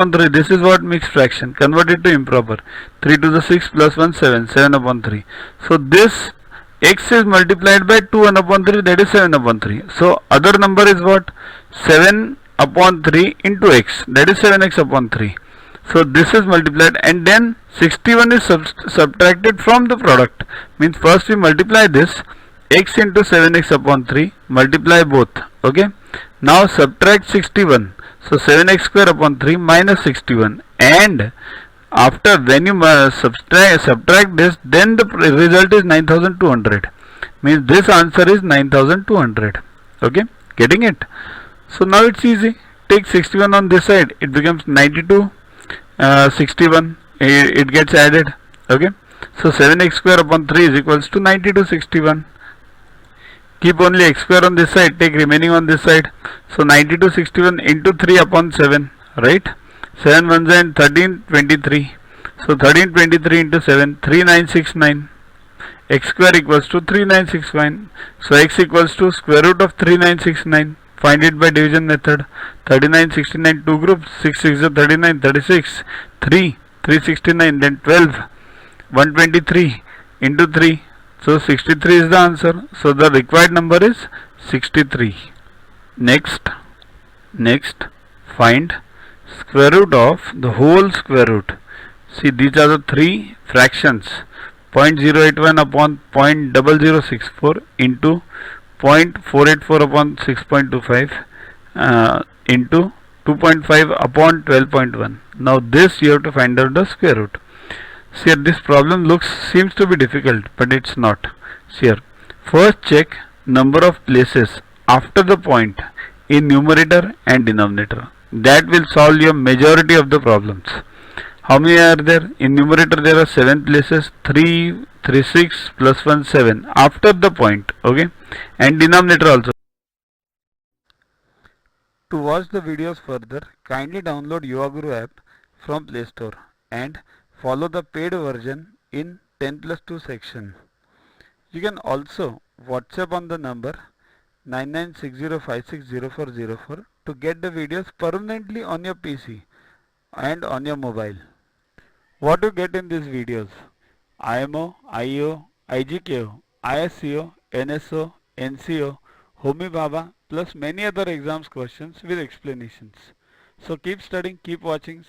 3. This is what mixed fraction. Convert it to improper. 3 to the 6 plus 1 7. 7 upon 3. So this x is multiplied by 2 1 upon 3, that is 7 upon 3. So other number is what? 7 upon 3 into x, that is 7x upon 3. So this is multiplied and then 61 is subtracted from the product. Means first we multiply this x into 7x upon 3, multiply both. Okay. Now subtract 61. So 7x square upon 3 minus 61, and after when you subtract this, then the result is 9200. Means this answer is 9200. Okay, getting it? So now it's easy. Take 61 on this side, it becomes 92. 61, it gets added. Okay, so 7x square upon 3 is equals to 9261. Keep only x square on this side, take remaining on this side. So 9261 into 3 upon 7, right? 7 1s and 13 23. So 1323 into 7, 3969. X square equals to 3969. So x equals to square root of 3969. Find it by division method. 3969, 2 groups, 6 6 is 39, 36, 3, 369, then 12, 123 into 3. So 63 is the answer. So the required number is 63. Next, find square root of the whole square root. See, these are the three fractions. 0.081 upon 0.0064 into 0.484 upon 6.25 into 2.5 upon 12.1. Now this you have to find out the square root. See, this problem seems to be difficult, but it's not. See here, first check number of places after the point in numerator and denominator. That will solve your majority of the problems. How many are there? In numerator there are 7 places, 3, 3, 6 plus 1, 7 after the point. Okay, and denominator also. To watch the videos further, kindly download YuvaGuru app from Play Store and follow the paid version in 10+2 section. You can also WhatsApp on the number 9960560404 to get the videos permanently on your PC and on your mobile. What you get in these videos? IMO, IO, IGKO, ISCO, NSO, NCO, Homi Bhabha plus many other exams questions with explanations. So keep studying, keep watching.